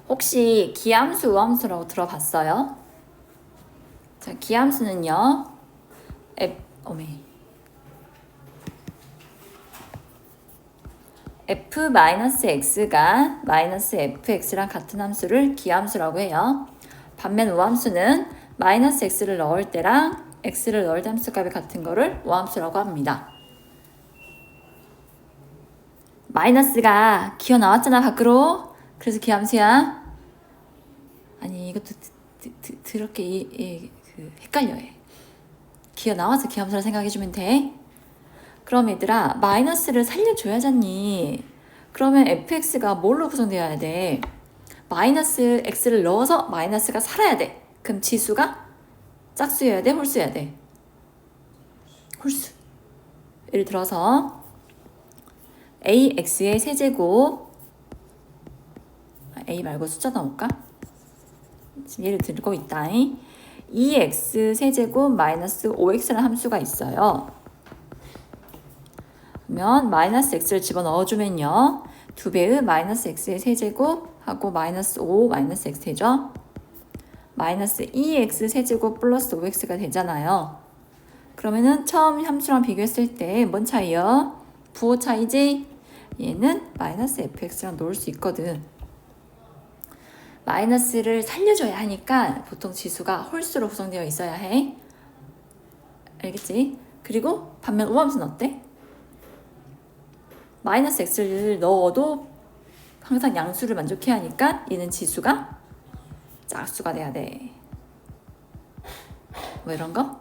혹시 기함수, 우함수라고 들어봤어요? 자, 기함수는요. f-x가 마이너스 fx랑 같은 함수를 기함수라고 해요. 반면 우함수는 마이너스 x를 넣을 때랑 x를 넣을 때 함수값이 같은 거를 우함수라고 합니다. 마이너스가 기어 나왔잖아 밖으로. 그래서 기함수야. 아니 이것도 그렇게 헷갈려해. 기어 나와서 기함수라 생각해주면 돼. 그럼 얘들아 마이너스를 살려줘야잖니. 그러면 fx가 뭘로 구성되어야 돼? 마이너스 x를 넣어서 마이너스가 살아야 돼. 그럼 지수가 짝수여야 돼? 홀수여야 돼? 홀수. 예를 들어서 ax의 세제곱, a 말고 숫자 넣을까? 지금 예를 들고 있다. 2x 세제곱 마이너스 5x라는 함수가 있어요. 그러면 마이너스 x를 집어넣어주면요. 2배의 마이너스 x의 세제곱하고 마이너스 5 마이너스 x 되죠? 마이너스 2x 세제곱 플러스 5x가 되잖아요. 그러면은 처음 함수랑 비교했을 때 뭔 차이요? 부호 차이지? 얘는 마이너스 fx랑 놓을 수 있거든. 마이너스를 살려줘야 하니까 보통 지수가 홀수로 구성되어 있어야 해. 알겠지? 그리고 반면 우함수는 어때? 마이너스 x를 넣어도 항상 양수를 만족해야 하니까 얘는 지수가 짝수가 돼야 돼. 뭐 이런 거?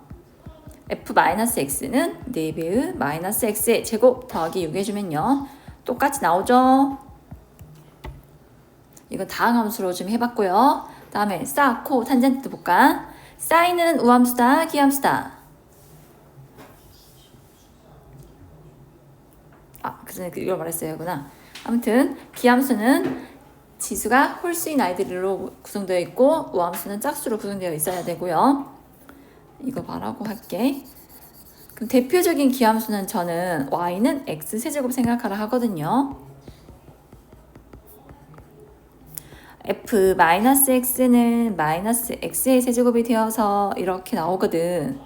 f-x는 4배의 마이너스 x의 제곱 더하기 6 해주면요. 똑같이 나오죠? 이거 다항 함수로 좀 해봤고요. 다음에 사, 코, 탄젠트 볼까? 사인은 우함수다, 기함수다? 그전에 이걸 말했어요. 구나. 아무튼 기함수는 지수가 홀수인 아이들로 구성되어 있고 우함수는 짝수로 구성되어 있어야 되고요. 이거 말하고 할게. 그럼 대표적인 기함수는 저는 y는 x세제곱 생각하라 하거든요. f-x는 마이너스 x의 세제곱이 되어서 이렇게 나오거든.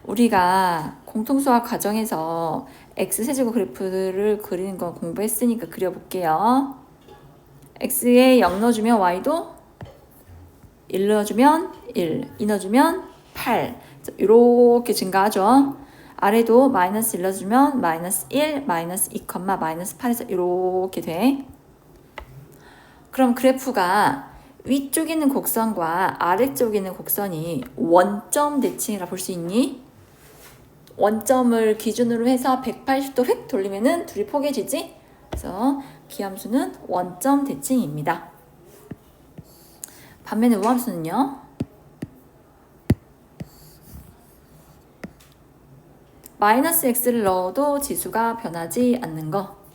우리가 공통수학 과정에서 x세제곱 그래프를 그리는 거 공부했으니까 그려볼게요. x에 0 넣어주면 y도 1 넣어주면 1, 2 넣어주면 8 이렇게 증가하죠. 아래도 마이너스 1 넣어주면 마이너스 1, 마이너스 2, 마이너스 8에서 이렇게 돼. 그럼 그래프가 위쪽에 있는 곡선과 아래쪽에 있는 곡선이 원점 대칭이라 볼 수 있니? 원점을 기준으로 해서 180도 획 돌리면은 둘이 포개지지? 그래서 기함수는 원점 대칭입니다. 반면에 우함수는요? 마이너스 x를 넣어도 지수가 변하지 않는 거.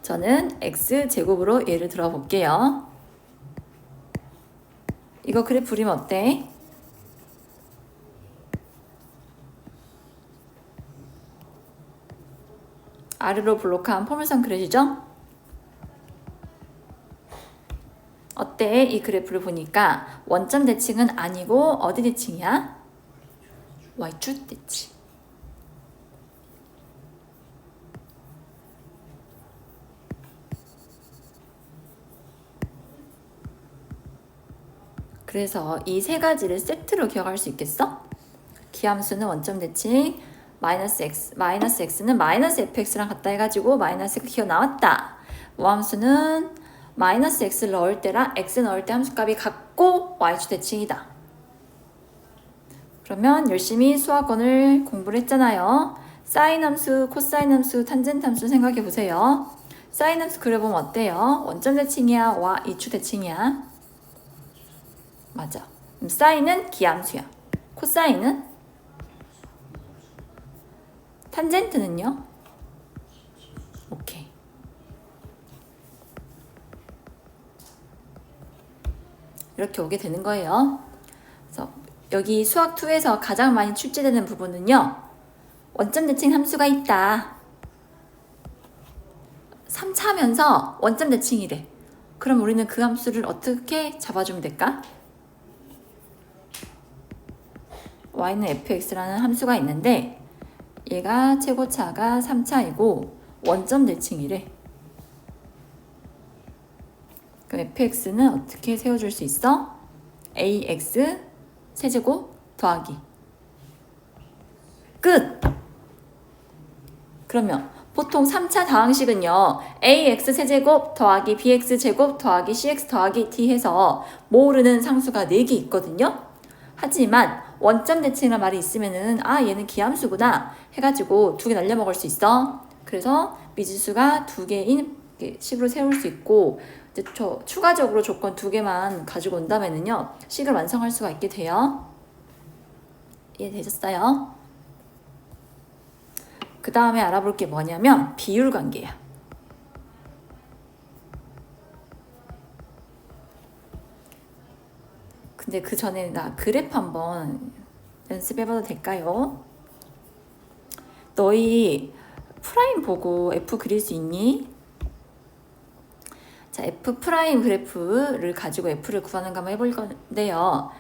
저는 x제곱으로 예를 들어 볼게요. 이거 그래프 그리면 어때? 아래로 블록한 포물선 그려지죠? 어때? 이 그래프를 보니까 원점 대칭은 아니고 어디 대칭이야? y축 대칭. 그래서 이 세 가지를 세트로 기억할 수 있겠어? 기함수는 원점 대칭, 마이너스 x는 마이너스 fx랑 같다 해가지고 마이너스가 기어 나왔다. 우함수는 마이너스 x를 넣을 때랑 x 넣을 때 함수값이 같고 y축 대칭이다. 그러면 열심히 수학원을 공부를 했잖아요. 사인 함수, 코사인 함수, 탄젠트 함수 생각해 보세요. 사인 함수 그려보면 어때요? 원점 대칭이야? y축 대칭이야? 맞아. 그럼 사인은 기함수야. 코사인은? 탄젠트는요? 오케이. 이렇게 오게 되는 거예요. 그래서 여기 수학 2에서 가장 많이 출제되는 부분은요. 원점 대칭 함수가 있다. 3차면서 원점 대칭이래. 그럼 우리는 그 함수를 어떻게 잡아주면 될까? y는 fx라는 함수가 있는데 얘가 최고차가 3차이고 원점 대칭이래. 그럼 fx는 어떻게 세워줄 수 있어? ax 세제곱 더하기 끝! 그러면 보통 3차 다항식은요. ax 세제곱 더하기 bx 제곱 더하기 cx 더하기 d 해서 모르는 상수가 4개 있거든요. 하지만 원점 대칭이라는 말이 있으면은 얘는 기함수구나 해가지고 2개 날려먹을 수 있어. 그래서 미지수가 2개인 식으로 세울 수 있고 이제 추가적으로 조건 2개만 가지고 온다면은요. 식을 완성할 수가 있게 돼요. 이해되셨어요? 그 다음에 알아볼 게 뭐냐면 비율 관계야. 근데 그 전에 나 그래프 한번 연습해봐도 될까요? 너희 프라임 보고 F 그릴 수 있니? 자, F 프라임 그래프를 가지고 F를 구하는 거 한번 해볼 건데요.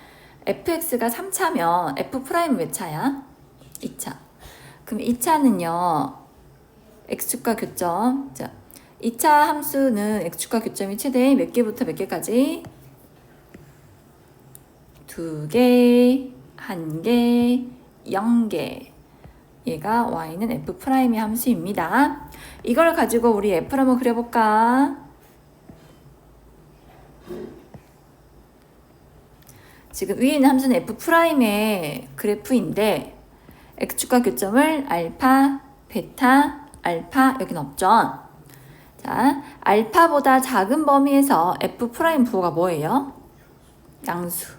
fx가 3차면 F 프라임 몇 차야? 2차. 그럼 2차는요. x축과 교점. 자, 2차 함수는 x축과 교점이 최대 몇 개부터 몇 개까지? 2개, 1개, 0개. 얘가 y는 f 프라임의 함수입니다. 이걸 가지고 우리 f를 한번 그려볼까? 지금 위에 있는 함수는 f 프라임의 그래프인데 x축과 교점을 알파, 베타, 알파 여기는 없죠. 자, 알파보다 작은 범위에서 f 프라임 부호가 뭐예요? 양수,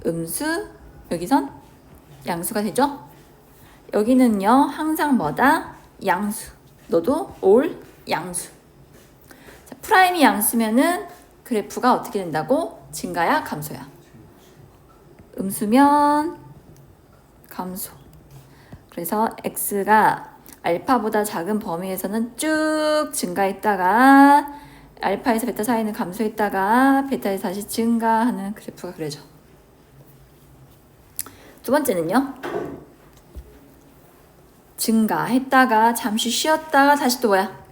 음수, 여기선 양수가 되죠? 여기는요 항상 뭐다? 양수. 너도 올 양수. 자, 프라임이 양수면은 그래프가 어떻게 된다고? 증가야 감소야? 음수면 감소. 그래서 x가 알파보다 작은 범위에서는 쭉 증가했다가 알파에서 베타 사이는 감소했다가 베타에서 다시 증가하는 그래프가 그려져. 두 번째는요. 증가했다가 잠시 쉬었다가 다시 또 뭐야?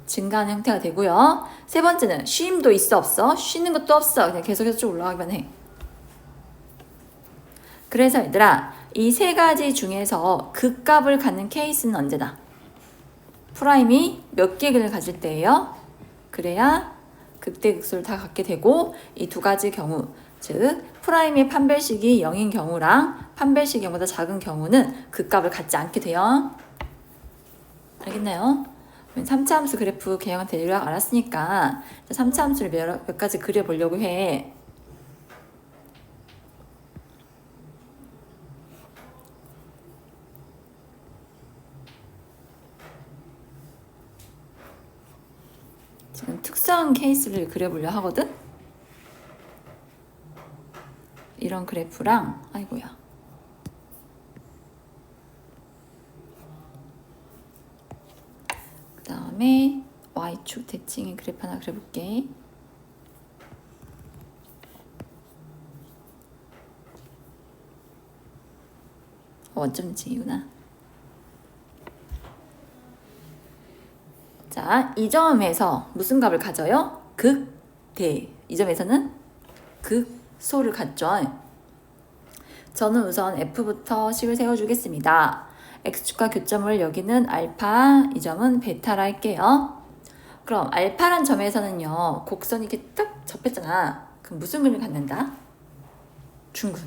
증가하는 형태가 되고요. 세 번째는 쉼도 있어 없어? 쉬는 것도 없어. 그냥 계속해서 쭉 올라가기만 해. 그래서 얘들아 이 세 가지 중에서 극값을 갖는 케이스는 언제다? 프라임이 몇 개를 가질 때예요? 그래야 극대극소를 다 갖게 되고 이 두 가지 경우 즉 프라임의 판별식이 0인 경우랑 판별식이 0보다 작은 경우는 극값을 갖지 않게 돼요. 알겠나요? 3차 함수 그래프 개형한 대략 알았으니까 3차 함수를 몇 가지 그려보려고 해. 지금 특수한 케이스를 그려보려 하거든? 이런 그래프랑 아이고야 그 다음에 Y축 대칭의 그래프 하나 그려볼게. 원점 대칭이구나. 자, 이 점에서 무슨 값을 가져요? 극대. 이 점에서는 극소를 갖죠. 저는 우선 F부터 식을 세워주겠습니다. X축과 교점을 여기는 알파, 이 점은 베타라 할게요. 그럼 알파란 점에서는요. 곡선이 이렇게 딱 접했잖아. 그럼 무슨 근을 갖는다? 중근.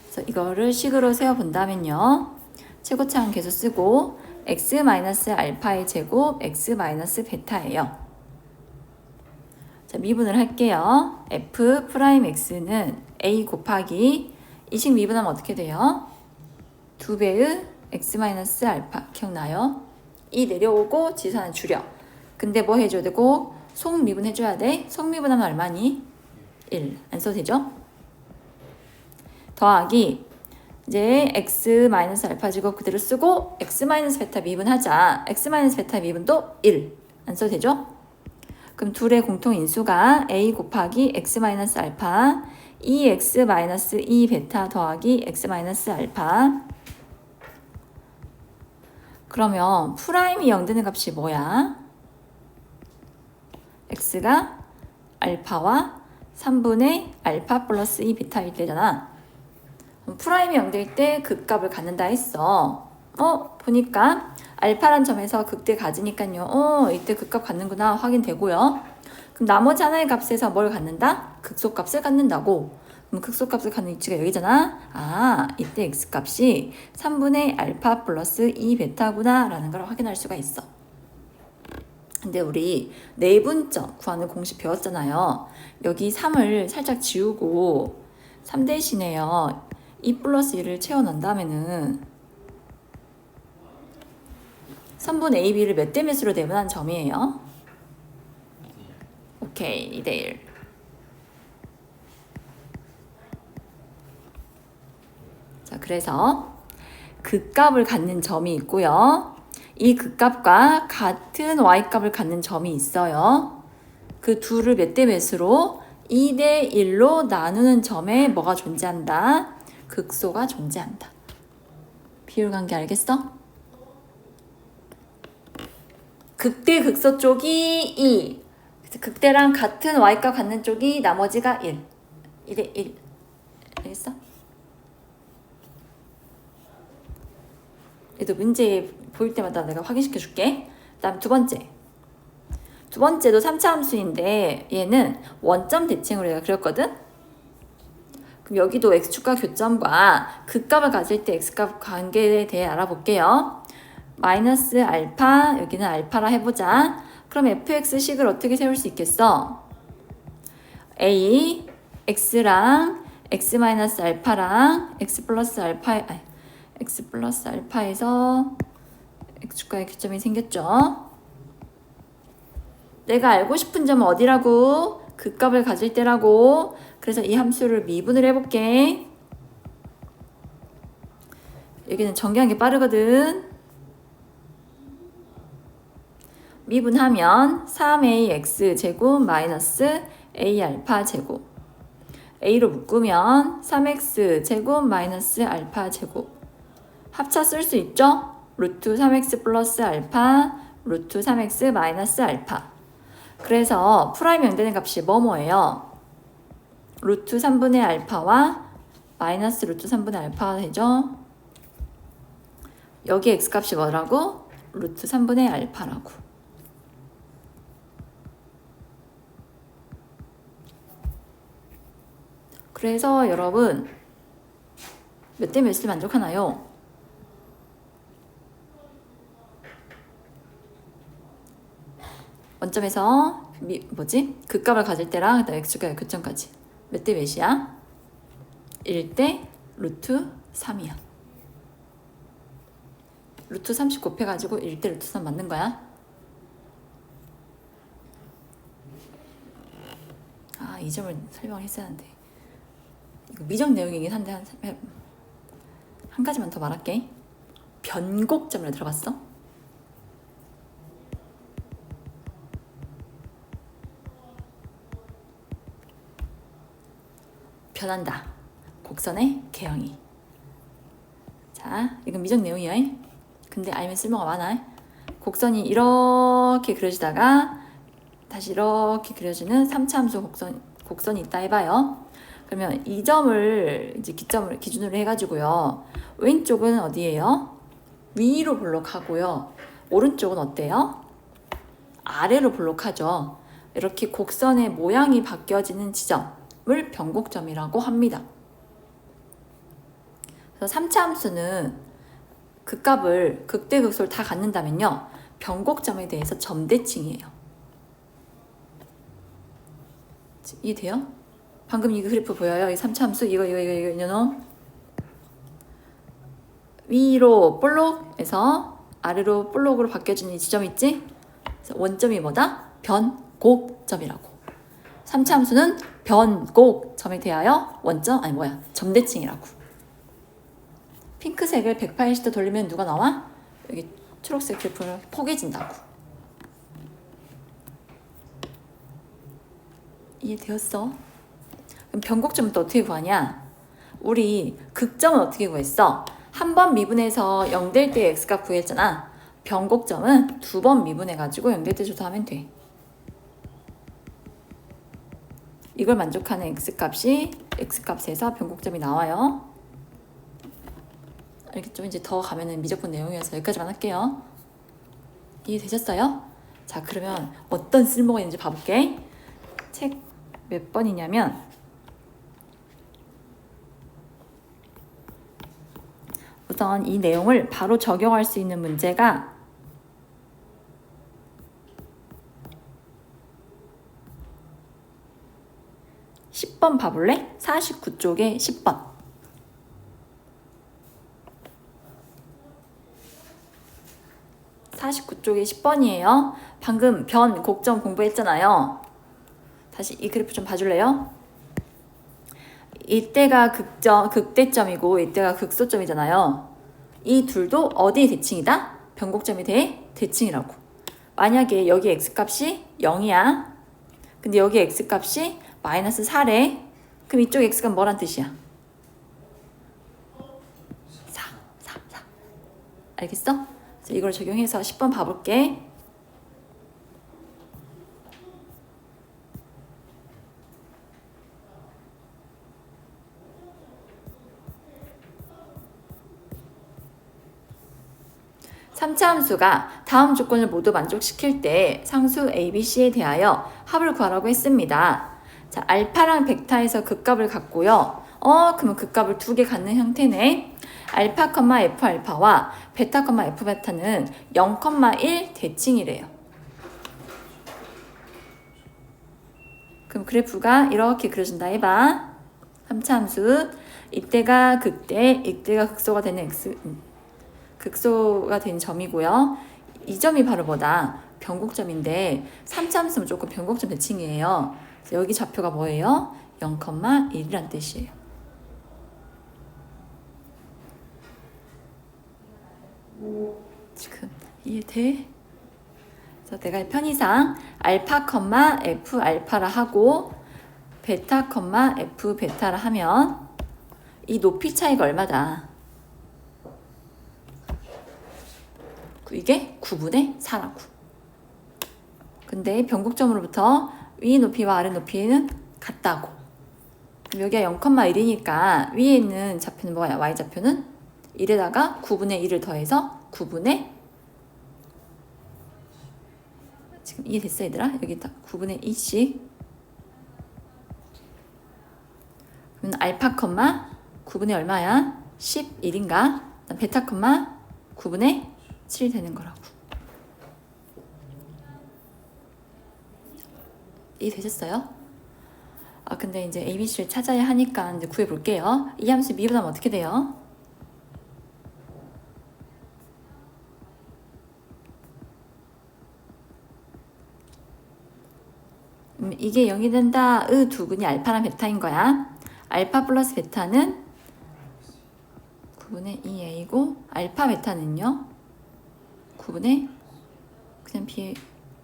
그래서 이거를 식으로 세워본다면요. 최고차항 계속 쓰고 x-알파의 제곱 x-베타예요. 자, 미분을 할게요. f 프라임 x는 a 곱하기 이 식 미분하면 어떻게 돼요? 2배의 x-알파 기억나요? 이 내려오고 지수는 줄여. 근데 뭐 해줘야 되고 속미분 해줘야 돼. 속미분하면 얼마니? 1. 안 써도 되죠? 더하기 이제 x 마이너스 알파 제곱 그대로 쓰고 x 마이너스 베타 미분하자. x 마이너스 베타 미분도 1. 안 써도 되죠? 그럼 둘의 공통 인수가 a 곱하기 x 마이너스 알파 2x 마이너스 2 베타 더하기 x 마이너스 알파. 그러면 프라임이 0 되는 값이 뭐야? x가 알파와 3분의 알파 플러스 2 베타일 때잖아. 프라임이 0 될 때 극값을 갖는다 했어. 보니까 알파란 점에서 극대 가지니까요. 이때 극값 갖는구나 확인되고요. 그럼 나머지 하나의 값에서 뭘 갖는다? 극소값을 갖는다고. 그럼 극소값을 갖는 위치가 여기잖아. 이때 x값이 3분의 알파 플러스 2 베타구나 라는 걸 확인할 수가 있어. 근데 우리 내분점 구하는 공식 배웠잖아요. 여기 3을 살짝 지우고 3 대신에요 2 플러스 1을 채워넣은 다음에는 3분의 AB를 몇 대 몇으로 내분한 점이에요? 오케이, 2대1. 자, 그래서 극값을 갖는 점이 있고요. 이 극값과 같은 y값을 갖는 점이 있어요. 그 둘을 몇 대 몇으로 2대1로 나누는 점에 뭐가 존재한다? 극소가 존재한다. 비율관계 알겠어? 극대 극소 쪽이 2. 극대랑 같은 y값 갖는 쪽이 나머지가 1. 1대 1. 알겠어? 얘도 문제 보일 때마다 내가 확인시켜 줄게. 다음 두 번째. 두 번째도 3차 함수인데 얘는 원점 대칭으로 내가 그렸거든? 그럼 여기도 x축과 교점과 극값을 가질 때 x값 관계에 대해 알아볼게요. 마이너스 알파, 여기는 알파라 해보자. 그럼 fx식을 어떻게 세울 수 있겠어? a, x랑 x 마이너스 알파랑 x 플러스 알파에서 x축과의 교점이 생겼죠. 내가 알고 싶은 점은 어디라고? 극값을 가질 때라고. 그래서 이 함수를 미분을 해볼게. 여기는 전개한 게 빠르거든. 미분하면 3ax 제곱 마이너스 a 알파 제곱. a로 묶으면 3x 제곱 마이너스 알파 제곱. 합차 쓸 수 있죠? 루트 3x 플러스 알파 루트 3x 마이너스 알파. 그래서 프라임 0 되는 값이 뭐예요? 루트 3분의 알파와 마이너스 루트 3분의 알파가 되죠? 여기 x값이 뭐라고? 루트 3분의 알파라고. 그래서 여러분 몇 대 몇을 만족하나요? 원점에서 극값을 가질 때랑 그다음 x축과의 교점까지 몇 대 몇이야? 1대 루트 3이야. 루트 30 곱해가지고 1대 루트 3 맞는 거야. 이 점을 설명을 했어야 하는데 이거 미적 내용이긴 한데 한 가지만 더 말할게. 변곡점을 들어봤어? 변한다. 곡선의 개형이. 자, 이건 미적 내용이야. 근데 알면 쓸모가 많아. 곡선이 이렇게 그려지다가 다시 이렇게 그려지는 3차 함수 곡선이 있다 해봐요. 그러면 이 점을 이제 기준으로 해가지고요. 왼쪽은 어디예요? 위로 볼록하고요. 오른쪽은 어때요? 아래로 볼록하죠. 이렇게 곡선의 모양이 바뀌어지는 지점을 변곡점이라고 합니다. 그래서 3차 함수는 극값을 극대 극소를 다 갖는다면요. 변곡점에 대해서 점대칭이에요. 이해돼요? 방금 이 그래프 보여요? 이 3차 함수 이거 위로 볼록에서 아래로 볼록으로 바뀌어지는 이 지점 있지? 그래서 원점이 뭐다? 변곡점이라고. 3차 함수는 변곡점에 대하여 원점 아니 뭐야 점대칭이라고. 핑크색을 180도 돌리면 누가 나와? 여기 초록색 그래프를 포개진다고. 이해되었어? 그럼 변곡점은 또 어떻게 구하냐? 우리 극점은 어떻게 구했어? 한 번 미분해서 0 될 때 x값 구했잖아. 변곡점은 두 번 미분해가지고 0 될 때 조사하면 돼. 이걸 만족하는 x값에서 변곡점이 나와요. 알겠죠? 이제 더 가면은 미적분 내용이어서 여기까지만 할게요. 이해되셨어요? 자, 그러면 어떤 쓸모가 있는지 봐볼게. 책 몇 번이냐면 우선 이 내용을 바로 적용할 수 있는 문제가 10번 봐볼래? 49쪽에 10번. (49쪽에) 10번이에요. 방금 변, 곡점 공부했잖아요. 다시 이 그래프 좀 봐줄래요? 이때가 극대점이고 이때가 극소점이잖아요. 이 둘도 어디에 대칭이다? 변곡점이 대칭이라고. 만약에 여기 x값이 0이야. 근데 여기 x값이 마이너스 4래. 그럼 이쪽 x가 뭐란 뜻이야? 4. 알겠어? 그래서 이걸 적용해서 10번 봐볼게. (3차) 함수가 다음 조건을 모두 만족시킬 때 상수 ABC에 대하여 합을 구하라고 했습니다. 자, 알파랑 베타에서 극값을 갖고요. 그러면 극값을 두 개 갖는 형태네. 알파, F 알파와 베타, F 베타는 0,1 대칭이래요. 그럼 그래프가 이렇게 그려진다 해봐. 3차 함수. 이때가 극대, 이때가 극소가 되는 극소가 된 점이고요. 이 점이 바로 뭐다? 변곡점인데 3차 함수는 조금 변곡점 대칭이에요. 그래서 여기 좌표가 뭐예요? 0,1이란 뜻이에요. 지금 이해돼? 그래서 내가 편의상 알파, F 알파라 하고 베타, F 베타라 하면 이 높이 차이가 얼마다? 이게 9분의 4라고. 근데 변곡점으로부터 위 높이와 아래 높이는 같다고. 그럼 여기가 0,1이니까 위에 있는 좌표는 뭐야? y좌표는 1에다가 9분의 1을 더해서 9분의 지금 이해됐어 얘들아? 여기다 9분의 2씩. 그러면 알파, 9분의 얼마야? 11인가? 베타, 9분의 7이 되는 거라고. 이해되셨어요? 근데 이제 ABC를 찾아야 하니까 이제 구해볼게요. 이 함수 미분하면 어떻게 돼요? 이게 0이 된다. 의 두근이 알파랑 베타인 거야. 알파 플러스 베타는 9분의 2a고 알파 베타는요? 9분의 그냥 b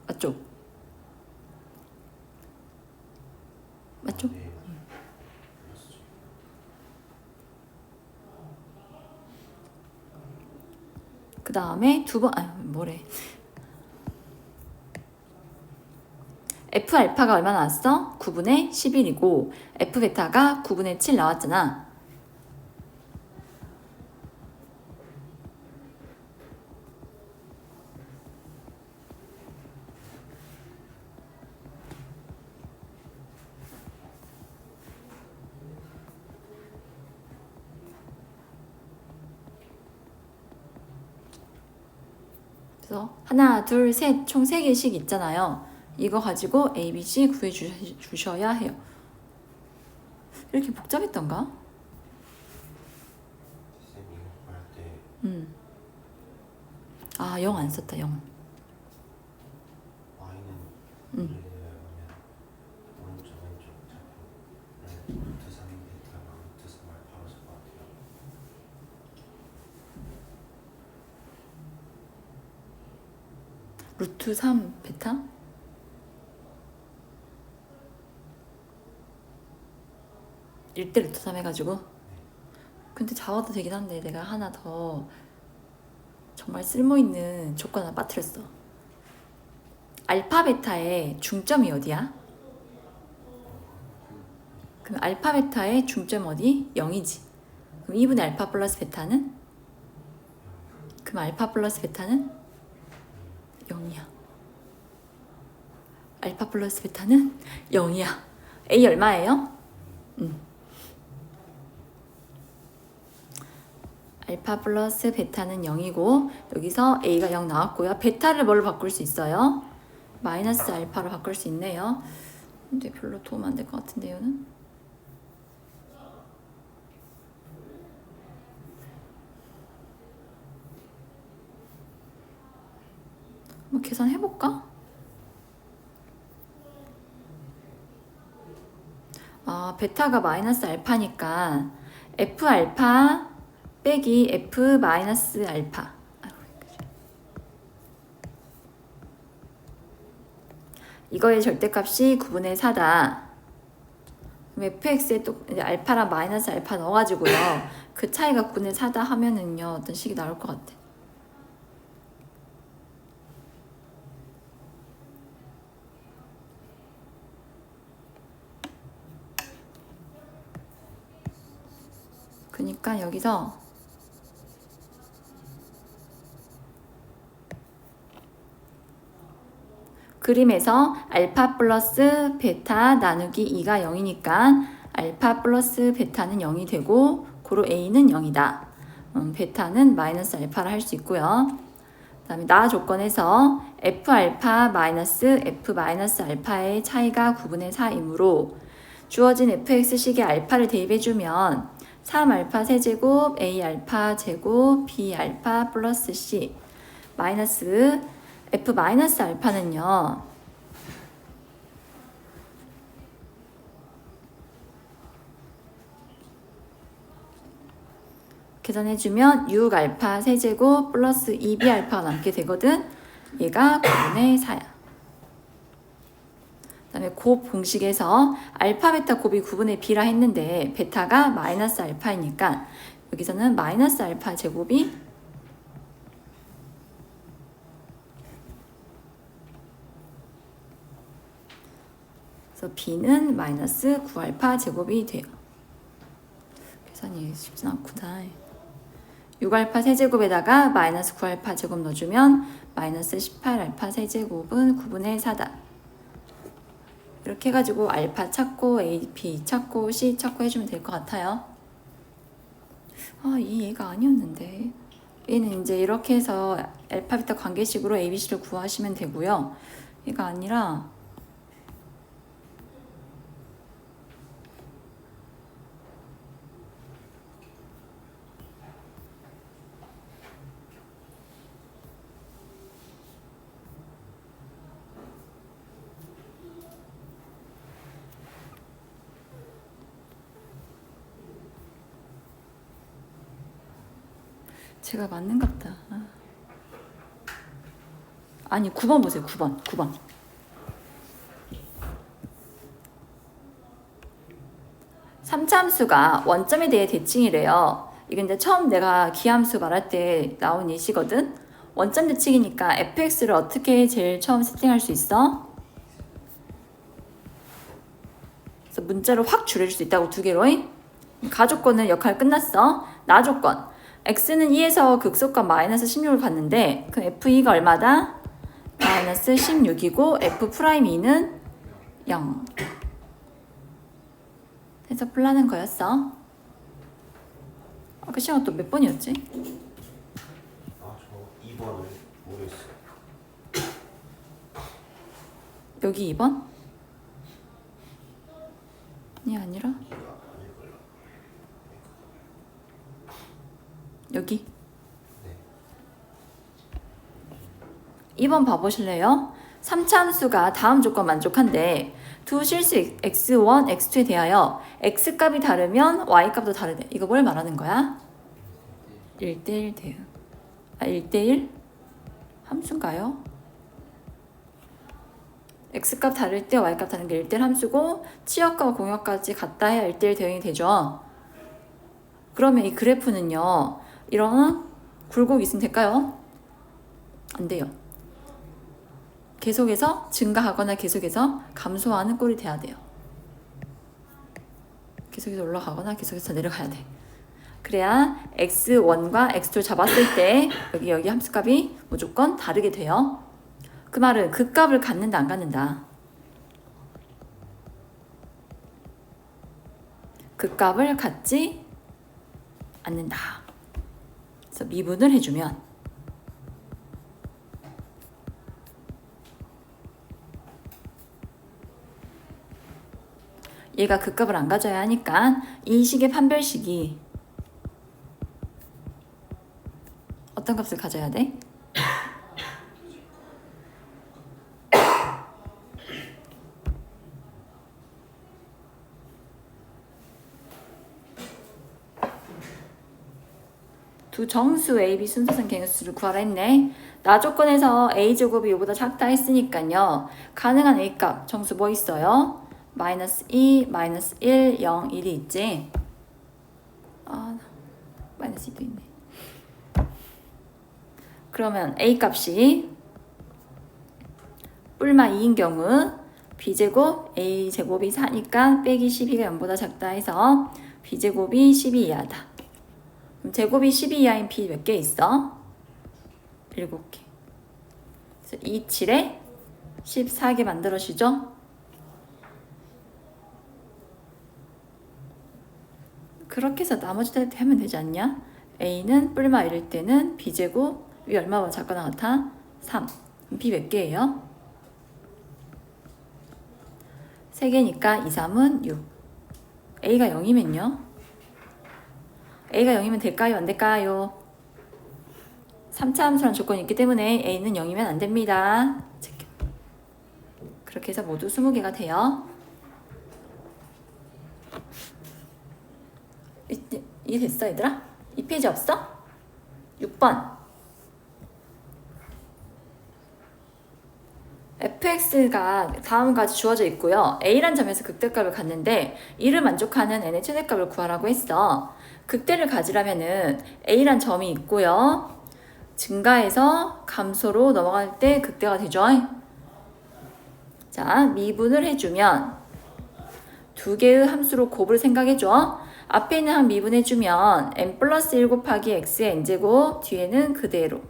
맞죠? 맞죠? 그 다음에 뭐래? F 알파가 얼마 나왔어? 9분의 11이고 F 베타가 9분의 7 나왔잖아. 그래서 하나, 둘, 셋, 총 3개씩 있잖아요. 이거 가지고 A, B, C 구해주셔야 해요. 이렇게 복잡했던가? 아, 0 안 썼다, 0. 루트 3 베타? 일대 루트 3 해가지고. 근데 잡아도 되긴 한데 내가 하나 더 정말 쓸모있는 조건 하나 빠뜨렸어. 알파 베타의 중점이 어디야? 그럼 알파 베타의 중점 어디? 0이지. 그럼 2분의 알파 플러스 베타는? 그럼 알파 플러스 베타는? 0이야. 알파 플러스 베타는 0이야. A 얼마예요? 알파 플러스 베타는 0이고 여기서 A가 0 나왔고요. 베타를 뭘로 바꿀 수 있어요? 마이너스 알파로 바꿀 수 있네요. 근데 별로 도움 안 될 것 같은데 이거는? 한번 계산해볼까? 베타가 마이너스 알파니까 F 알파 빼기 F 마이너스 알파. 이거의 절대값이 9분의 4다. 그럼 fx에 또 이제 알파랑 마이너스 알파 넣어가지고요. 그 차이가 9분의 4다 하면은요 어떤 식이 나올 것 같아. 그러니까 여기서 그림에서 알파 플러스 베타 나누기 2가 0이니까 알파 플러스 베타는 0이 되고 고로 A는 0이다. 베타는 마이너스 알파를 할 수 있고요. 그 다음에 나 조건에서 F 알파 마이너스 F 마이너스 알파의 차이가 9분의 4이므로 주어진 fx식에 알파를 대입해주면 3알파 세제곱 A 알파 제곱 B 알파 플러스 C 마이너스 F 마이너스 알파는요. 계산해주면 6알파 세제곱 플러스 2B 알파가 남게 되거든. 얘가 9분의 4야. 그 다음에 곱 공식에서 알파 베타 곱이 9분의 B라 했는데 베타가 마이너스 알파이니까 여기서는 마이너스 알파 제곱이 그래서 B는 마이너스 9알파 제곱이 돼요. 계산이 쉽진 않구나. 6알파 세제곱에다가 마이너스 9알파 제곱 넣어주면 마이너스 18알파 세제곱은 9분의 4다. 이렇게 해가지고 알파 찾고 A, B 찾고 C 찾고 해주면 될 것 같아요. 이 얘가 아니었는데. 얘는 이제 이렇게 해서 알파 베타 관계식으로 ABC를 구하시면 되고요. 얘가 아니라 제가 맞는갑다. 아니 9번 보세요. 9번. 삼차함수가 원점에 대해 대칭이래요. 이게 이제 처음 내가 기함수 말할 때 나온 예시거든. 원점 대칭이니까 fx를 어떻게 제일 처음 세팅할 수 있어? 그래서 문자를 확 줄여줄 수 있다고 두 개로. 가조건은 역할 끝났어. 나 조건. x는 2에서 극소값 마이너스 16을 받는데 그럼 f2가 얼마다? 마이너스 16이고 f'2는 0 해서 풀라는 거였어. 그 시간 또 몇 번이었지? 저 2번을 모르겠어요. 여기 2번? 이 아니라? 여기? 네. 2번 봐보실래요? 3차함수가 다음 조건 만족한데 두 실수 x1, x2에 대하여 x값이 다르면 y값도 다르대. 이거 뭘 말하는 거야? 1대1 대응. 1대1? 함수인가요? x값 다를 때 y값 다른 게 1대1 함수고 치역과 공역까지 같다 해야 1대1 대응이 되죠. 그러면 이 그래프는요. 이런 굴곡이 있으면 될까요? 안 돼요. 계속해서 증가하거나 계속해서 감소하는 꼴이 돼야 돼요. 계속해서 올라가거나 계속해서 내려가야 돼. 그래야 x1과 x2를 잡았을 때 여기 함수값이 무조건 다르게 돼요. 그 말은 그 값을 갖는다 안 갖는다. 그 값을 갖지 않는다. 그래서 미분을 해주면 얘가 그 값을 안 가져야 하니까 이 식의 판별식이 어떤 값을 가져야 돼? 두 정수 A, B 순서상 개수를 구하라 했네. 나 조건에서 A제곱이 이보다 작다 했으니까요. 가능한 A값 정수 뭐 있어요? 마이너스 2, 마이너스 1, 0, 1이 있지? 마이너스 2도 있네. 그러면 A값이 뿔마 2인 경우 B제곱 A제곱이 4니까 빼기 12가 0보다 작다 해서 B제곱이 12 이하다. 그럼 제곱이 12 이하인 B 몇 개 있어? 7개. 그래서 2, 7에 14개 만들어지죠? 그렇게 해서 나머지 다 하면 되지 않냐? A는 뿔마 1일 때는 B제곱 위 얼마보다 작거나 같아? 3. B 몇 개예요? 3개니까 2, 3은 6. A가 0이면요? A가 0이면 될까요? 안 될까요? 3차 함수라는 조건이 있기 때문에 A는 0이면 안 됩니다. 그렇게 해서 모두 20개가 돼요. 이해 됐어 얘들아? 이 페이지 없어? 6번 fx가 다음과 같이 주어져 있고요. a란 점에서 극대값을 갖는데 이를 만족하는 n의 최대값을 구하라고 했어. 극대를 가지려면은 a란 점이 있고요. 증가해서 감소로 넘어갈 때 극대가 되죠. 자, 미분을 해주면 두 개의 함수로 곱을 생각해줘. 앞에 있는 항 미분해주면 n 플러스 1 곱하기 x의 n제곱 뒤에는 그대로.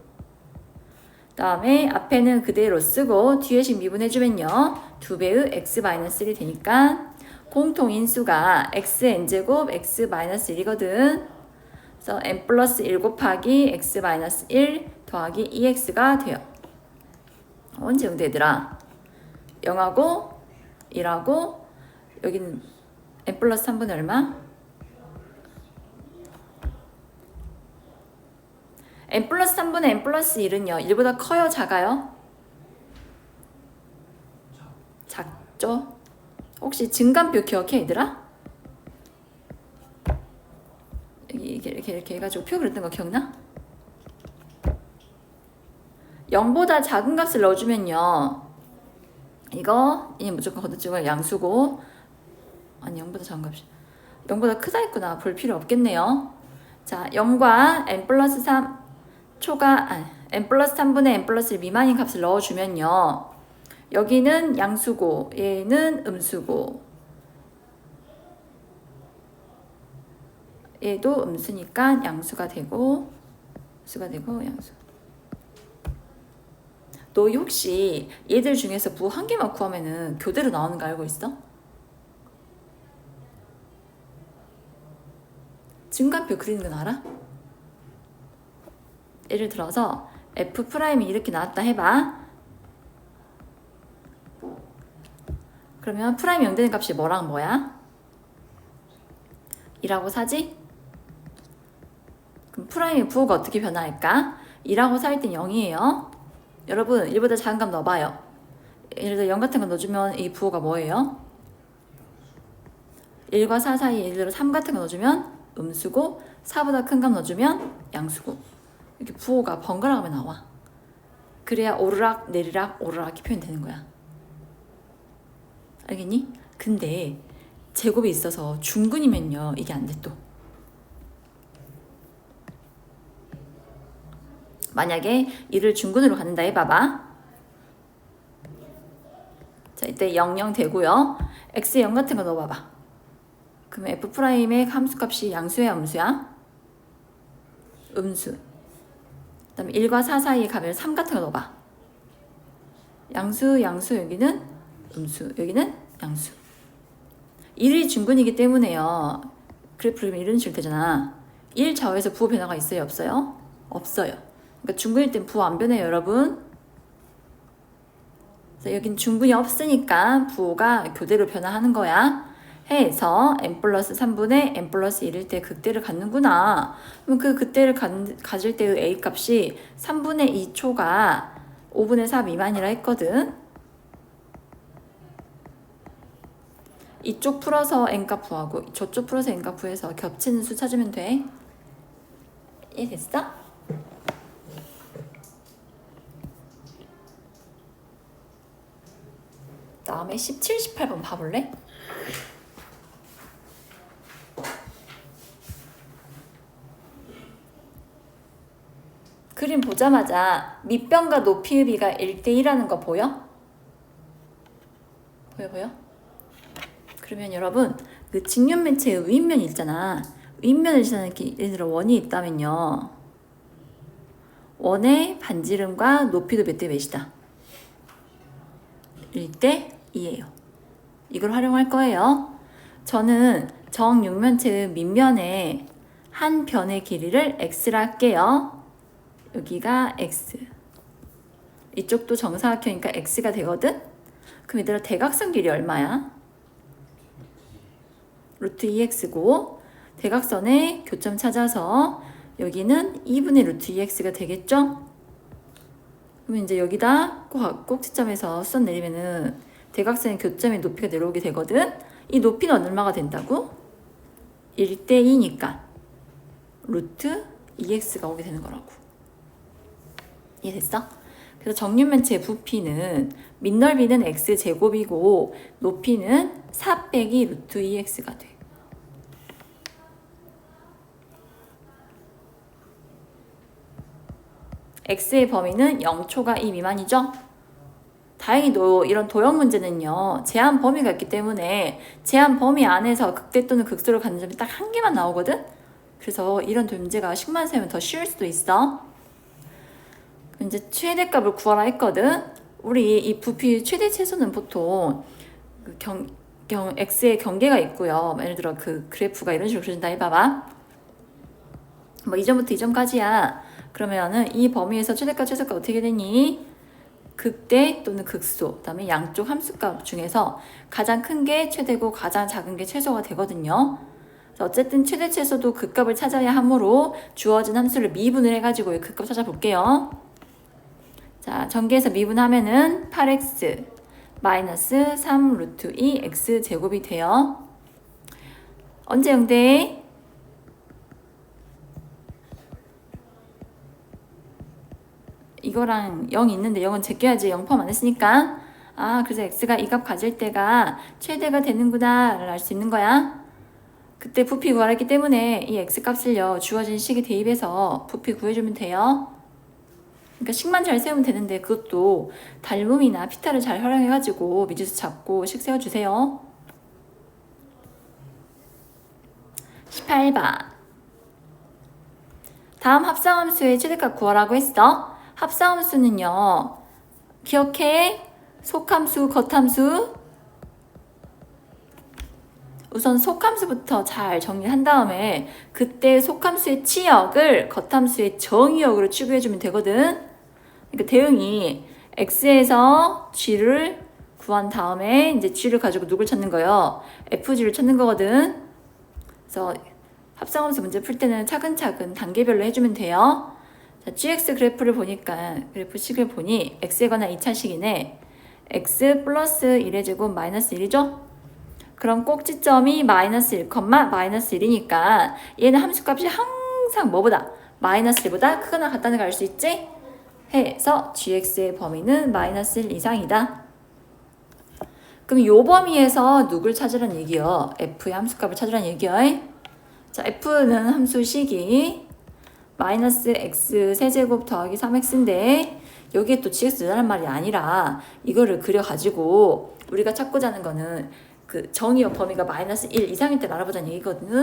다음에 앞에는 그대로 쓰고 뒤에식 미분해주면요. 2배의 x-1이 되니까 공통인수가 xn제곱 x-1이거든. 그래서 n 플러스 1 곱하기 x-1 더하기 2x가 돼요. 언제 응대 얘들아? 0하고 1하고 여기는 n 플러스 3분의 얼마? n 플러스 3분의 n 플러스 1은요. 1보다 커요? 작아요? 작죠? 혹시 증감표 기억해 얘들아? 여기 이렇게 해가지고 표 그렸던 거 기억나? 0보다 작은 값을 넣어주면요. 이거 무조건 걷어찍어야 양수고 아니 0보다 작은 값이 0보다 크다 했구나. 볼 필요 없겠네요. 자 0과 n 플러스 3 n 플러스 3분의 n 플러스 1 미만인 값을 넣어주면요. 여기는 양수고 얘는 음수고 얘도 음수니까 양수가 되고 수가 되고 양수. 너 혹시 얘들 중에서 부 한 개만 구하면은 교대로 나오는 거 알고 있어? 증가표 그리는 건 알아? 예를 들어서 F'이 이렇게 나왔다 해봐. 그러면 프라임이 0 되는 값이 뭐랑 뭐야? 2라고 사지? 그럼 프라임의 부호가 어떻게 변화할까? 2라고 살 땐 0이에요. 여러분 1보다 작은 값 넣어봐요. 예를 들어 0 같은 거 넣어주면 이 부호가 뭐예요? 1과 4 사이에 예를 들어 3 같은 거 넣어주면 음수고 4보다 큰 값 넣어주면 양수고 이렇게 부호가 번갈아 가면 나와. 그래야 오르락 내리락 오르락 이렇게 표현되는 거야. 알겠니? 근데 제곱이 있어서 중근이면요 이게 안 돼 또. 만약에 이를 중근으로 갖는다 해봐봐. 자, 이때 00 되고요. x에 0 같은 거 넣어봐봐. 그러면 f'의 함수값이 양수야 음수야? 음수. 그 다음에 1과 4 사이에 가면 3 같은 거 넣어봐. 양수 여기는 음수 여기는 양수. 1이 중근이기 때문에요. 그래프를 그리면 이런 식으로 되잖아. 1 좌우에서 부호 변화가 있어요 없어요? 없어요. 그러니까 중근일 땐 부호 안 변해요 여러분. 그래서 여긴 중근이 없으니까 부호가 교대로 변화하는 거야. 해서 n 플러스 3분의 n 플러스 1일 때 극대를 갖는구나. 그럼 그 극대를 가질 때의 a 값이 3분의 2초가 5분의 4 미만이라 했거든. 이쪽 풀어서 n값 구하고 저쪽 풀어서 n값 구해서 겹치는 수 찾으면 돼. 이해됐어? 다음에 17, 18번 봐볼래? 그림 보자마자 밑변과 높이의 비가 1대1라는 거 보여? 보여? 그러면 여러분 그 직면면체의 윗면 있잖아. 윗면을 지나는 예를 들어 원이 있다면요. 원의 반지름과 높이도 몇 대 몇이다? 1대 2예요. 이걸 활용할 거예요. 저는 정육면체의 밑면에 한 변의 길이를 x라 할게요. 여기가 x. 이쪽도 정사각형이니까 x가 되거든? 그럼 얘들아 대각선 길이 얼마야? 루트 2x고 대각선의 교점 찾아서 여기는 2분의 루트 2x가 되겠죠? 그러면 이제 여기다 꼭지점에서 선 내리면은 대각선의 교점의 높이가 내려오게 되거든? 이 높이는 얼마가 된다고? 1대 2니까 루트 2x가 오게 되는 거라고. 이해됐어? 그래서 정육면체의 부피는 밑넓이는 x제곱이고 높이는 4 빼기 루트 2x가 돼. x의 범위는 0초가 2 미만이죠? 다행히도 이런 도형 문제는요. 제한 범위가 있기 때문에 제한 범위 안에서 극대 또는 극소를 갖는 점이 딱 한 개만 나오거든? 그래서 이런 문제가 식만 세우면 더 쉬울 수도 있어. 이제 최대값을 구하라 했거든. 우리 이 부피 최대 최소는 보통 x의 경계가 있고요. 예를 들어 그 그래프가 이런 식으로 그려진다 해봐봐. 뭐 이점부터 이점까지야. 그러면은 이 범위에서 최대값 최소값 어떻게 되니? 극대 또는 극소, 그다음에 양쪽 함수값 중에서 가장 큰 게 최대고 가장 작은 게 최소가 되거든요. 그래서 어쨌든 최대 최소도 극값을 찾아야 하므로 주어진 함수를 미분을 해가지고 이 극값 찾아볼게요. 자, 전개해서 미분하면은 8x 마이너스 3 루트 2 x 제곱이 돼요. 언제 응대? 이거랑 0 있는데 0은 제껴야지. 0 포함 안 했으니까. 아, 그래서 x가 이 값 가질 때가 최대가 되는구나 를 알 수 있는 거야. 그때 부피 구하랬기 때문에 이 x 값을요 주어진 식에 대입해서 부피 구해주면 돼요. 그러니까 식만 잘 세우면 되는데 그것도 닮음이나 피타를 잘 활용해가지고 미지수 잡고 식 세워주세요. 18번. 다음 합성함수의 최대값 구하라고 했어. 합성함수는요. 기억해. 속함수, 겉함수. 우선 속함수부터 잘 정리한 다음에 그때 속함수의 치역을 겉함수의 정의역으로 취급해주면 되거든. 그러니까 대응이 x에서 g를 구한 다음에 이제 g를 가지고 누굴 찾는 거예요? fg를 찾는 거거든. 그래서 합성함수 문제 풀 때는 차근차근 단계별로 해주면 돼요. 자, gx 그래프를 보니까 그래프식을 보니 x에 관한 2차식이네. x 플러스 1의 제곱 마이너스 1이죠? 그럼 꼭지점이 마이너스 1, 마이너스 1이니까 얘는 함수값이 항상 뭐보다? 마이너스 1보다 크거나 같다는 걸 알 수 있지? 해서 gx의 범위는 마이너스 1 이상이다. 그럼 요 범위에서 누굴 찾으란 얘기요? f의 함수값을 찾으란 얘기요. 자, f는 함수식이 마이너스 x 세제곱 더하기 3x인데 여기에 또 gx 넣으라는 말이 아니라 이거를 그려가지고 우리가 찾고자 하는 거는 그 정의역 범위가 마이너스 1 이상일 때 알아보자는 얘기거든.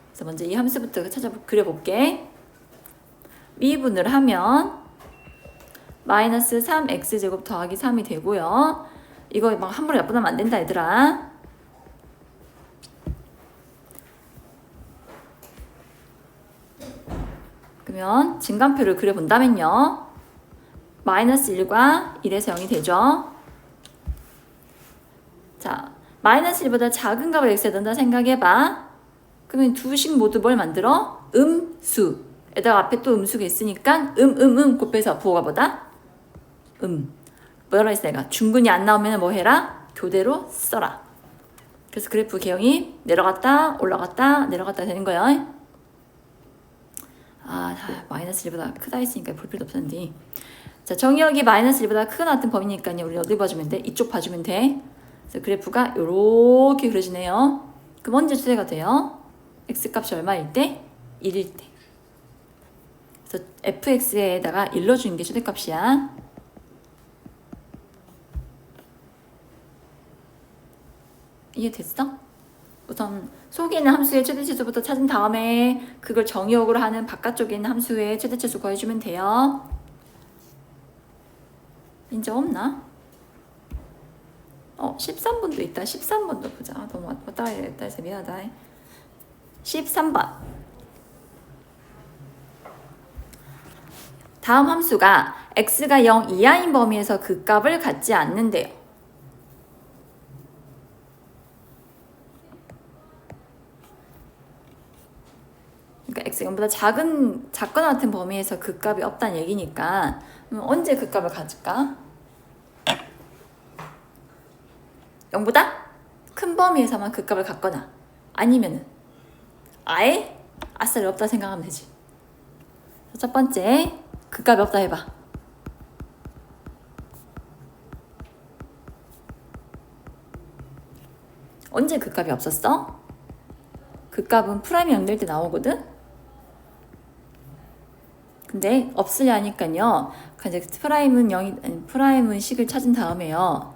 그래서 먼저 이 함수부터 그려볼게. 미분을 하면 마이너스 3x제곱 더하기 3이 되고요. 이거 막 함부로 약분하면 안 된다 얘들아. 그러면 증간표를 그려본다면요. 마이너스 1과 1에서 0이 되죠. 자, 마이너스 1보다 작은 값을 x에 넣는다 생각해봐. 그러면 두 식 모두 뭘 만들어? 음수. 에다가 앞에 또 음수가 있으니까 곱해서 부호가 뭐다? 뭐라 했어 내가? 중근이 안 나오면 뭐 해라? 교대로 써라. 그래서 그래프 개형이 내려갔다 올라갔다 내려갔다 되는 거야. 마이너스 1보다 크다 했으니까 볼 필요도 없었는데. 자, 정의역이 마이너스 1보다 크게 나왔던 범위니까요. 우리 어디 봐주면 돼? 이쪽 봐주면 돼. 그래서 그래프가 이렇게 그려지네요. 그럼 언제 추대가 돼요? x값이 얼마일 때? 1일 때. 그래서 fx에다가 일러주는 게 최대값이야. 이해됐어? 우선 속에 있는 함수의 최대치수부터 찾은 다음에 그걸 정의역으로 하는 바깥쪽에 있는 함수의 최대치수 구해주면 돼요. 이제 없나? 13번도 있다. 13번도 보자. 너무 왔다 갔다 해서 미안하다. 13번. 다음 함수가 x가 0 이하인 범위에서 그 값을 갖지 않는데요. 그러니까 x가 0보다 작거나 같은 범위에서 그 값이 없다는 얘기니까 언제 그 값을 가질까? 0보다 큰 범위에서만 그 값을 갖거나 아니면은 아예 아싸리 없다 생각하면 되지. 첫 번째 그 값이 없다 해봐. 언제 그 값이 없었어? 그 값은 프라임이 0 될 때 나오거든? 근데 없으려 하니까요. 이제 프라임은 식을 찾은 다음에요.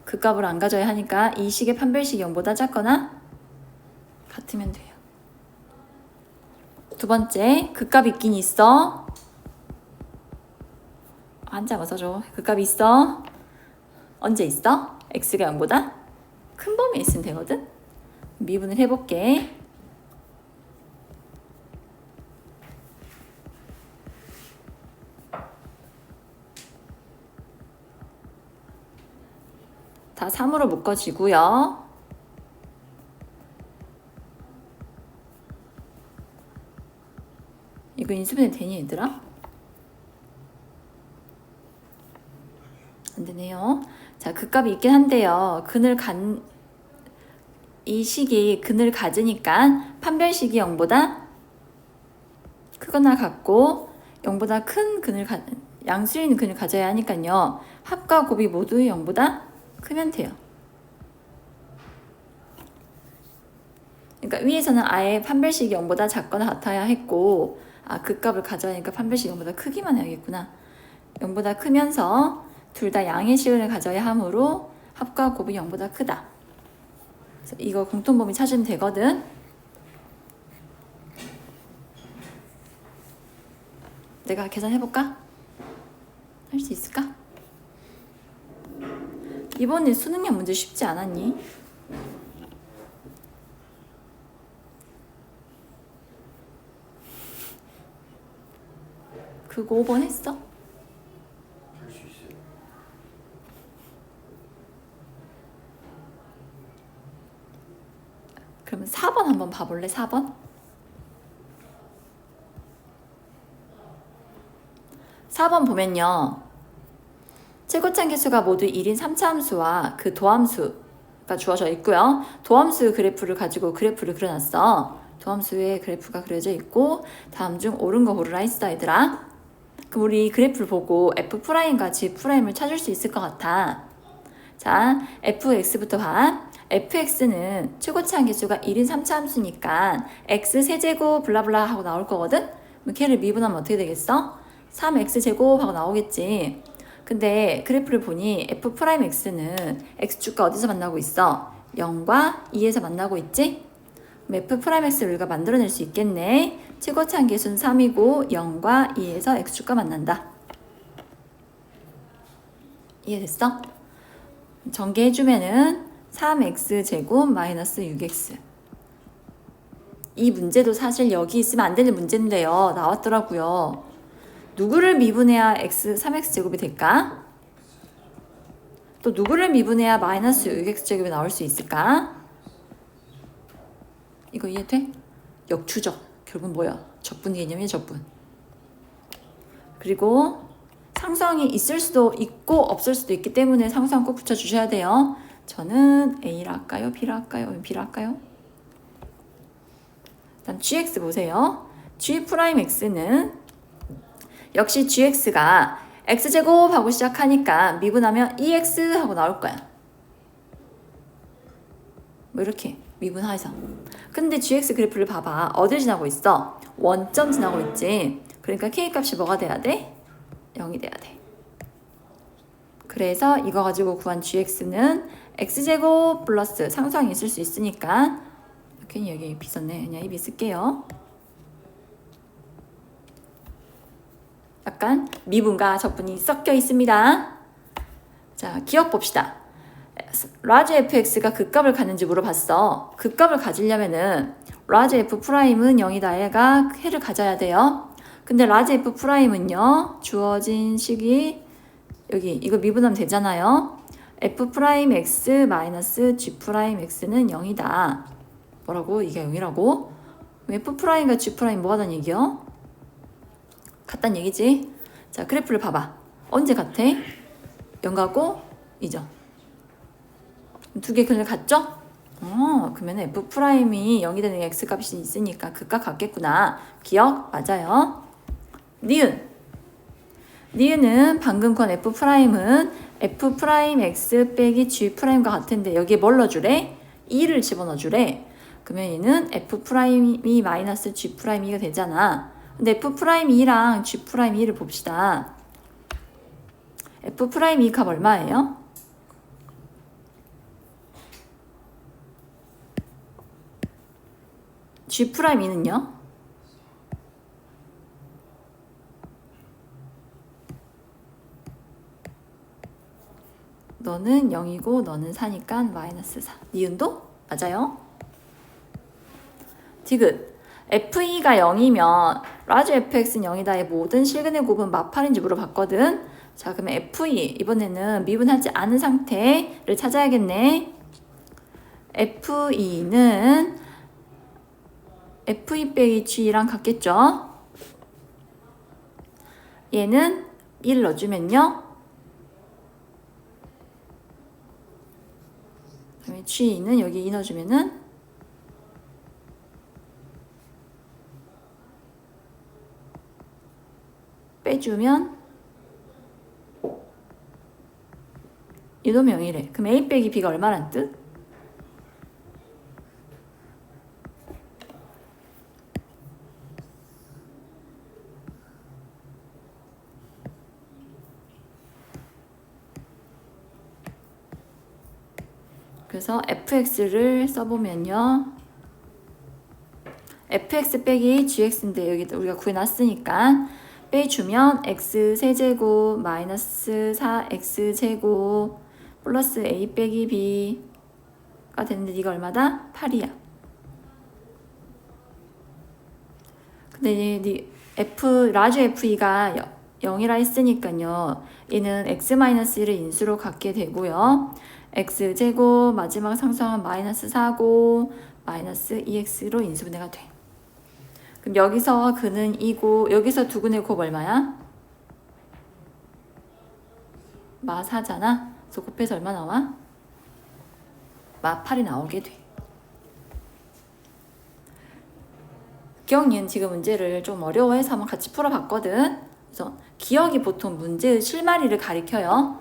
그 값을 안 가져야 하니까 이 식의 판별식이 0보다 작거나 같으면 돼요. 두 번째, 그 값 있긴 있어. 한자만 써줘. 그 값 있어. 언제 있어? x가 0보다 큰 범위에 있으면 되거든? 미분을 해볼게. 다 3으로 묶어지고요. 이거 인수분해 되니 얘들아? 안 되네요. 자, 그 값이 있긴 한데요. 이 식이 근을 가지니까 판별식이 0보다 크거나 같고 0보다 큰 양수에 있는 근을 가져야 하니까요. 합과 곱이 모두 0보다 크면 돼요. 그러니까 위에서는 아예 판별식이 0보다 작거나 같아야 했고 그 값을 가져야 하니까 판별식이 0보다 크기만 해야겠구나. 0보다 크면서 둘 다 양의 시간을 가져야 하므로 합과 곱이 0보다 크다. 그래서 이거 공통범위 찾으면 되거든. 내가 계산해볼까? 할 수 있을까? 이번에 수능형 문제 쉽지 않았니? 그거 5번 했어? 할 수 있어요. 그러면 4번 한번 봐볼래? 4번? 4번 보면요. 최고참 개수가 모두 1인 3차 함수와 그 도함수가 주어져 있고요. 도함수 그래프를 가지고 그래프를 그려놨어. 도함수의 그래프가 그려져 있고 다음 중 옳은 거 고르라 했어 얘들아. 그럼 우리 그래프를 보고 F'과 G'을 찾을 수 있을 것 같아. 자, fx부터 봐. fx는 최고치 한계수가 1인 3차 함수니까 x 세제곱 블라블라 하고 나올 거거든? 그럼 걔를 미분하면 어떻게 되겠어? 3x제곱 하고 나오겠지. 근데 그래프를 보니 f'x는 x축과 어디서 만나고 있어? 0과 2에서 만나고 있지? 그럼 f'x를 우리가 만들어낼 수 있겠네. 최고치 한계수는 3이고 0과 2에서 x축과 만난다. 이해됐어? 전개해주면은 3x제곱 마이너스 6x. 이 문제도 사실 여기 있으면 안 되는 문제인데요. 나왔더라고요. 누구를 미분해야 3x제곱이 될까? 또 누구를 미분해야 마이너스 6x제곱이 나올 수 있을까? 이거 이해돼? 역추적. 결국 뭐야? 적분 개념이야, 적분. 그리고 상수항이 있을 수도 있고 없을 수도 있기 때문에 상수항 꼭 붙여주셔야 돼요. 저는 A라 할까요? B라 할까요? B라 할까요? 다음 gx 보세요. g'x는 역시 gx가 x제곱 하고 시작하니까 미분하면 2x 하고 나올 거야. 뭐 이렇게 미분해서. 근데 gx 그래프를 봐봐. 어딜 지나고 있어? 원점 지나고 있지. 그러니까 k값이 뭐가 돼야 돼? 0이 돼야 돼. 그래서 이거 가지고 구한 gx는 x제곱 플러스 상수항이 있을 수 있으니까 괜히 여기 B 썼네. 그냥 이 B 쓸게요. 약간 미분과 적분이 섞여 있습니다. 자, 기억 봅시다. 라지 fx가 극값을 갖는지 물어봤어. 극값을 가지려면은 라지 f'은 0이다. 얘가 해를 가져야 돼요. 근데 라지 f'은요. 주어진 식이 여기 이거 미분하면 되잖아요. f'x 마이너스 g'x는 0이다. 뭐라고? 이게 0이라고? f'과 g' 뭐가 다른 얘기요? 같단 얘기지? 자, 그래프를 봐봐. 언제 같아? 0하고 2죠. 두 개 그냥 같죠? 그러면 f'이 0이 되는 x값이 있으니까 극값 같겠구나. 기억? 맞아요. 니은은 방금 건 f'은 f'x 빼기 g'과 같은데 여기에 뭘 넣어주래? 2를 집어넣어주래. 그러면 얘는 f'이 마이너스 g'가 되잖아. 근데 f'2랑 g'2를 봅시다. f'2 값 얼마예요? g'2는요? 너는 0이고 너는 4니까 마이너스 4. 니은도? 맞아요. 디귿. f2가 0이면 라지 fx는 0이다의 모든 실근의 곱은 마팔인지 물어봤거든. 자, 그러면 f2 이번에는 미분하지 않은 상태를 찾아야겠네. f2는 f2 빼기 g랑 같겠죠. 얘는 1 넣어주면요. 그다음에 g는 여기 2 넣어주면은 빼주면 이놈 0이래. 그럼 a 빼기 b가 얼마란 뜻? 그래서 fx를 써보면요. fx 빼기 gx인데 여기 우리가 구해놨으니까 빼주면 x세제곱 마이너스 4x제곱 플러스 a 빼기 b가 되는데 이거 얼마다? 8이야. 근데 라지 f가 0이라 했으니까요. 얘는 x-1을 인수로 갖게 되고요. x제곱 마지막 상수항은 마이너스 4고 마이너스 2x로 인수분해가 돼. 그럼 여기서 그는 2고 여기서 두근의 곱 얼마야? 마 4잖아. 그래서 곱해서 얼마 나와? 마 8이 나오게 돼. 기억니은 지금 문제를 좀 어려워해서 한번 같이 풀어봤거든. 그래서 기억이 보통 문제의 실마리를 가리켜요.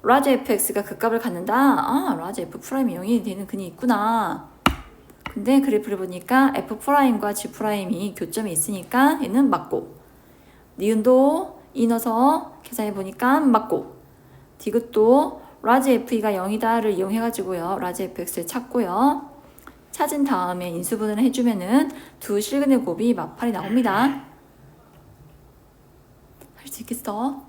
라지 fx가 그 값을 갖는다. 아, 라지 f 프라임이 0이 되는 근이 있구나. 근데 그래프를 보니까 f 프라임과 g 프라임이 교점이 있으니까 얘는 맞고, 니은도 이 넣어서 계산해 보니까 맞고, 디귿도 라지 f가 0이다를 이용해가지고요 라지 fx를 찾고요. 찾은 다음에 인수분해를 해주면은 두 실근의 곱이 마팔이 나옵니다. 할 수 있겠어?